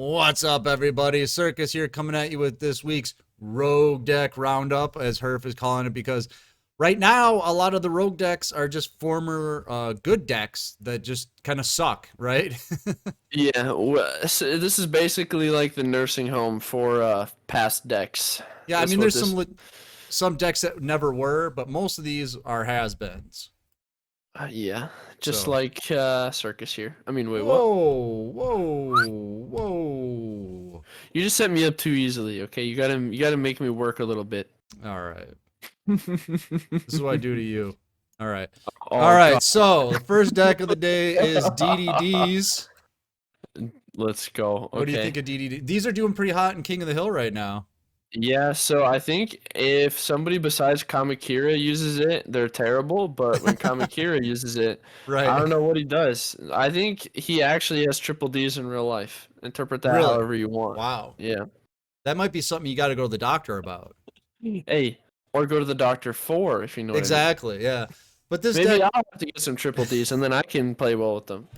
What's up, everybody? Circus here coming at you with this week's Rogue Deck Roundup, as Herf is calling it, because right now a lot of the Rogue decks are just former good decks that just kind of suck, right? Yeah, so this is basically like the nursing home for past decks. Yeah, I That's mean, what there's this. some decks that never were, but most of these are has-beens. Yeah, just So, like Circus here. I mean, wait, what? whoa, whoa, whoa. You just set me up too easily. Okay, you gotta make me work a little bit. All right. This is what I do to you. All right. All Oh right. God. So, the first deck of the day is DDDs. Let's go. What do you think Okay. of DDD? These are doing pretty hot in King of the Hill right now. Yeah, so I think if somebody besides Kamakira uses it, they're terrible. But when Kamakira uses it, I Right. don't know what he does. I think he actually has triple D's in real life. Interpret that Really? however you want. Wow. Yeah. That might be something you got to go to the doctor about. Hey, or go to the doctor for, if you know what I mean. Exactly. Yeah. But this Maybe deck I'll have to get some triple D's and then I can play well with them.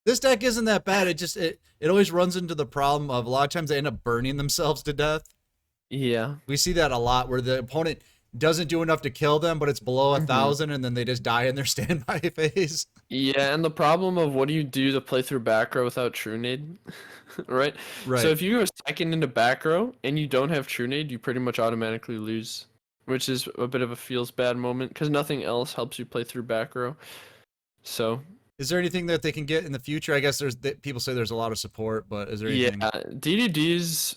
this deck isn't that bad. It always runs into the problem of a lot of times they end up burning themselves to death. Yeah. We see that a lot where the opponent doesn't do enough to kill them, but it's below a hmm thousand, and then they just die in their standby phase. Yeah, and the problem of what do you do to play through back row without True Nade? Right? So Right. if you go second into back row and you don't have True Nade, you pretty much automatically lose, which is a bit of a feels bad moment because nothing else helps you play through back row. So Is there anything that they can get in the future? I guess people say there's a lot of support, but is there yeah, anything? DDDs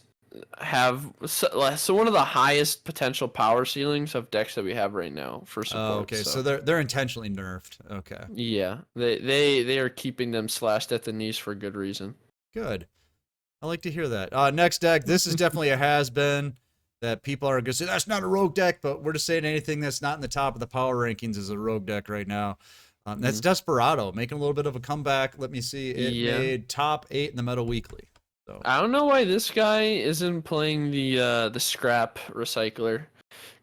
have so one of the highest potential power ceilings of decks that we have right now for Oh, support. okay. So So they're intentionally nerfed. Okay. yeah, they are keeping them slashed at the knees for good reason. Good. I like to hear that. Next deck. This is definitely a has been that people are going to say that's not a rogue deck, but we're just saying anything that's not in the top of the power rankings is a rogue deck right now. That's Mhm. Desperado making a little bit of a comeback. Let me see. It Yeah, made top 8 in the Meta Weekly. So I don't know why this guy isn't playing the scrap recycler.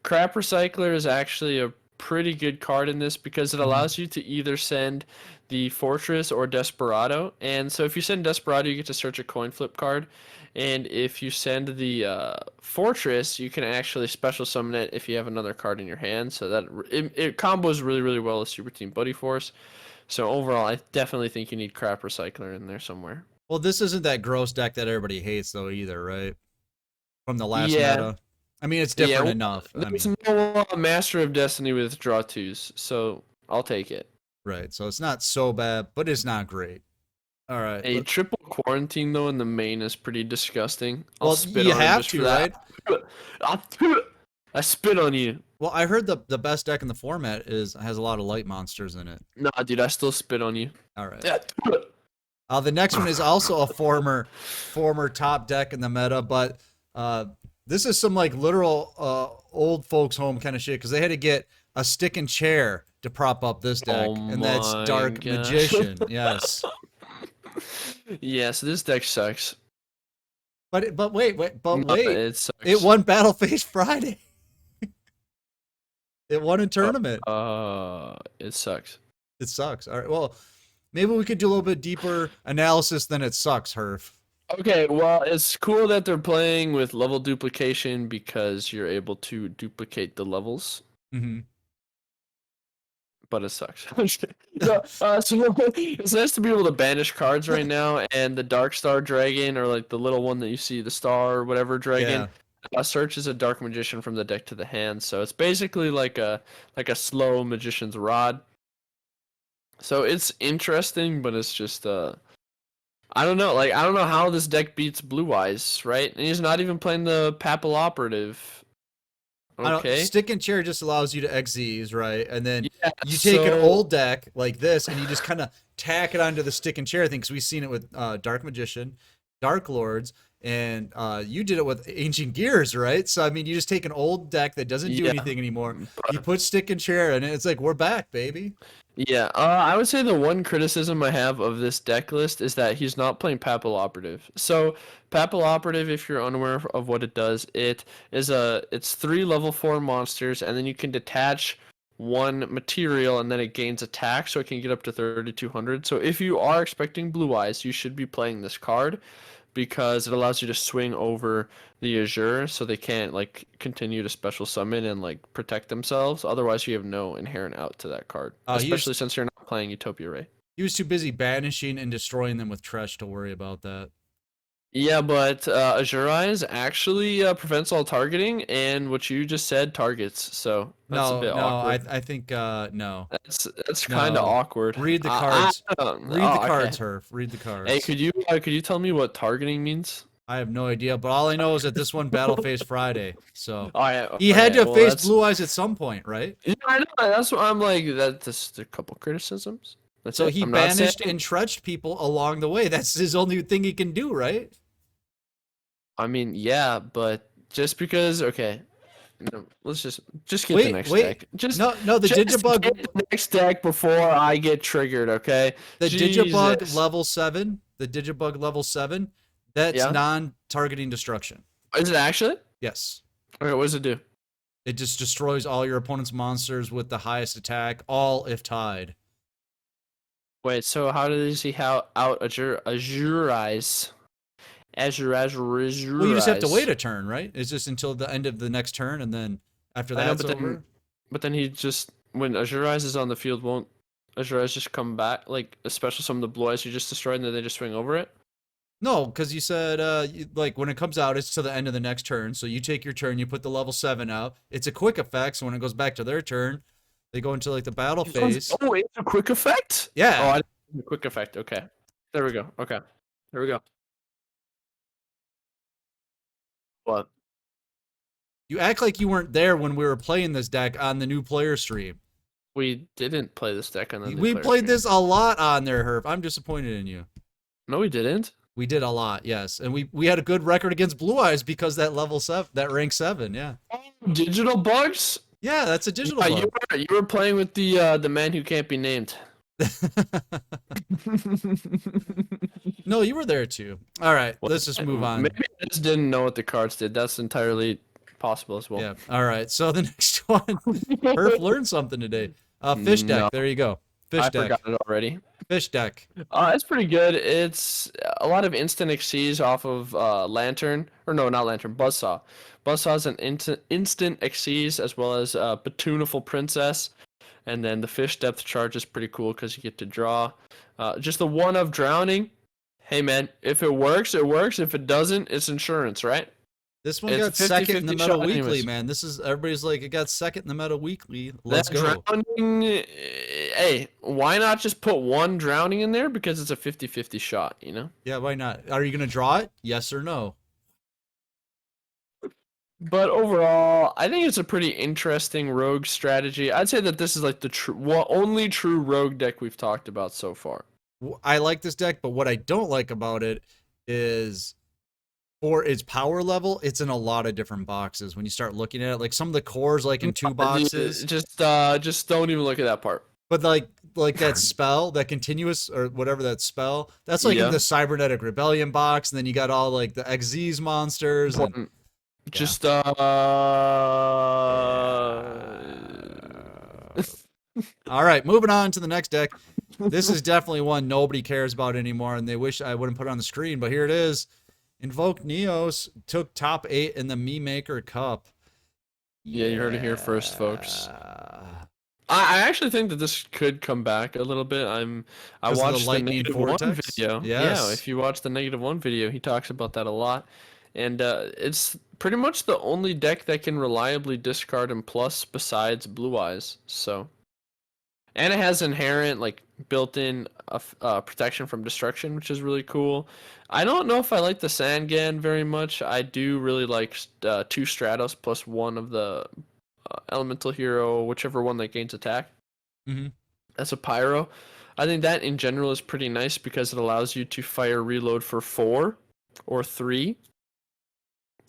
Crap recycler is actually a pretty good card in this because it mhm. allows you to either send the fortress or desperado, and so if you send desperado you get to search a coin flip card, and if you send the fortress you can actually special summon it if you have another card in your hand, so that it combos really well with super team buddy force. So overall I definitely think you need crap recycler in there somewhere. Well, this isn't that gross deck that everybody hates though either, right? From the last Yeah, meta. I mean, it's yeah, different well, enough. I there's mean, no master of destiny with draw twos, so I'll take it. right. So it's not so bad, but it's not great. All right. A triple quarantine though in the main is pretty disgusting. I'll Well, spit you on him have just for to, that. right? I spit on you. Well, I heard the best deck in the format is has a lot of light monsters in it. Nah, dude, I still spit on you. All right. Yeah. The next one is also a former top deck in the meta, but this is some like literal old folks home kind of shit because they had to get a stick and chair to prop up this Oh deck, and that's my Dark gosh. Magician. Yes. Yeah, so this deck sucks. But No, wait. it It sucks. won Battle Phase Friday. It won a Uh, tournament. it sucks. It sucks. All right. Well, maybe we could do a little bit deeper analysis than it sucks, Herf. Okay, well, it's cool that they're playing with level duplication because you're able to duplicate the levels. Mm-hmm. But it sucks. I'm just kidding. No, so it's nice to be able to banish cards right now, and the Dark Star Dragon, or like the little one that you see, the star or whatever dragon, Yeah. searches a Dark Magician from the deck to the hand. So it's basically like a slow Magician's Rod. So it's interesting, but it's just I don't know. Like I don't know how this deck beats Blue Eyes, right? And he's not even playing the Papal Operative. I don't Okay. stick and chair just allows you to Xyz, right? And then Yeah. you take an So old deck like this and you just kind of tack it onto the stick and chair thing because we've seen it with Dark Magician, Dark Lords, and you did it with Ancient Gears, right? So I mean, you just take an old deck that doesn't do yeah. anything anymore. You put stick and chair, and it's like we're back, baby. Yeah, I would say the one criticism I have of this deck list is that he's not playing Papal Operative. So, Papal Operative, if you're unaware of what it does, it's 3 level 4 monsters, and then you can detach one material, and then it gains attack, so it can get up to 3,200. So, if you are expecting Blue Eyes, you should be playing this card. because it allows you to swing over the Azure so they can't like continue to special summon and like protect themselves. Otherwise, you have no inherent out to that card, He was especially since you're not playing Utopia Ray. he was too busy banishing and destroying them with Tresh to worry about that. Yeah, but Azure Eyes actually prevents all targeting, and what you just said targets. So that's a No, bit no, awkward. I think no. That's kind of No. awkward. Read the cards. Read the Oh, okay. cards, Herf. Read the Hey, cards. could you tell me what targeting means? I have no idea, but all I know is that this one battle faced Friday. So All right, he had okay. to Well, face that's Blue Eyes at some point, right? yeah, I know. That's what I'm like. That's just a couple criticisms. That's So it. he I'm not saying. banished and trudged people along the way. That's his only thing he can do, right? I mean, yeah, but just because, okay, no, let's just get the Wait, next wait. deck. Just No, the just Digibug get the next deck before I get triggered, okay? the Digibug Jesus. level 7, the Digibug level 7, that's Yeah. non-targeting destruction. Is it actually? Yes. Okay, what does it do? It just destroys all your opponent's monsters with the highest attack, all if tied. Wait, so how does he out Azurize? Well, you just have to wait Azurize. a turn, right? It's just until the end of the next turn, and then after I know, that's over. but then he just when Azurize is on the field, won't Azurize just come back like a special summon the blue eyes you just destroyed and then they just swing over it? No, because you said like when it comes out, it's to the end of the next turn. So you take your turn, you put the level 7 out. It's a quick effect, so when it goes back to their turn, they go into like the battle phase. Oh, it's a quick effect? Yeah. Oh, I didn't a quick effect. Okay. There we go. Okay. There we go. What? You act like you weren't there when we were playing this deck on the new player stream. We didn't play this deck on the new We player played stream. this a lot on there, Herb. I'm disappointed in you. No, we didn't. We did a lot, yes, and we had a good record against Blue Eyes because that level 7, that rank 7, yeah. Digital bugs? Yeah, that's a digital Yeah, bug. you were playing with the man who can't be named. No, you were there too. All right, Well, let's just move on. Maybe I just didn't know what the cards did. That's entirely possible as well. Yeah. All right. So the next one, Perf learned something today. Fish deck. No, there you go. Fish I deck. forgot it already. Fish deck. It's pretty good. It's a lot of instant exceeds off of Lantern, or no, not Lantern, Buzzsaw. Buzzsaw is an instant exceeds as well as Batuniful Princess, and then the fish depth charge is pretty cool because you get to draw. Just the one of drowning. Hey man, if it works, it works. If it doesn't, it's insurance, right? This one It's got second in the 50-50 meta shot weekly, anyways. man. This is everybody's like it got second in the meta weekly. Let's go. Drowning, hey, why not just put one drowning in there? Because it's a 50-50 shot, you know? Yeah, why not? Are you gonna draw it? Yes or no? But overall, I think it's a pretty interesting rogue strategy. I'd say that this is like the only true rogue deck we've talked about so far. I like this deck, but what I don't like about it is for its power level, it's in a lot of different boxes. When you start looking at it, like some of the cores, like in 2 boxes. Just don't even look at that part. But like that spell, that continuous or whatever that spell, that's like in the Cybernetic Rebellion box, and then you got all like the XZ's monsters. And, just all right, moving on to the next deck. This is definitely one nobody cares about anymore, and they wish I wouldn't put it on the screen, but here it is. Invoke Neos took top 8 in the Me Maker Cup. Yeah, you heard it here first, folks. I actually think that this could come back a little bit. I watched the -1 video. Yes. Yeah, if you watch the -1 video, he talks about that a lot. And it's pretty much the only deck that can reliably discard and plus besides Blue Eyes. So, and it has inherent like built-in protection from destruction, which is really cool. I don't know if I like the Sangan very much. I do really like 2 Stratos plus 1 of the elemental hero, whichever one that gains attack. Mm-hmm. That's a pyro. I think that in general is pretty nice because it allows you to fire reload for 4 or 3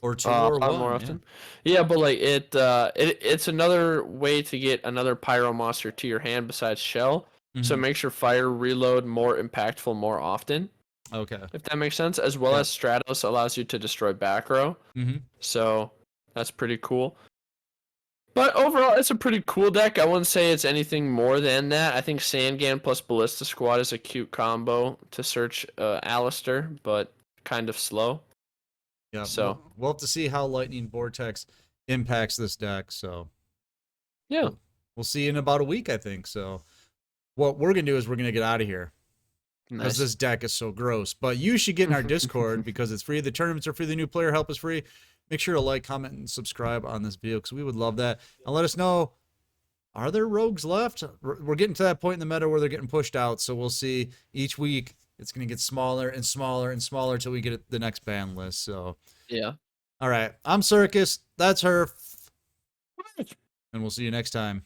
or 2 or 1 more often. Yeah, but like it's another way to get another pyro monster to your hand besides shell. Mm-hmm. So it makes your fire reload more impactful more often. Okay. If that makes sense, as well as Stratos allows you to destroy back row. Mm-hmm. So that's pretty cool. But overall, it's a pretty cool deck. I wouldn't say it's anything more than that. I think Sangan plus Ballista Squad is a cute combo to search Alistair, but kind of slow. Yeah, So we'll have to see how Lightning Vortex impacts this deck. So yeah, we'll see in about a week, I think. So what we're gonna do is we're gonna get out of here because nice. this deck is so gross. But you should get in our Discord because it's free. The tournaments are free. The new player help is free. Make sure to like, comment, and subscribe on this video because we would love that. And let us know, are there rogues left? We're getting to that point in the meta where they're getting pushed out. So we'll see each week. It's going to get smaller and smaller and smaller until we get the next ban list. So, Yeah. all right. I'm Circus. That's her. And we'll see you next time.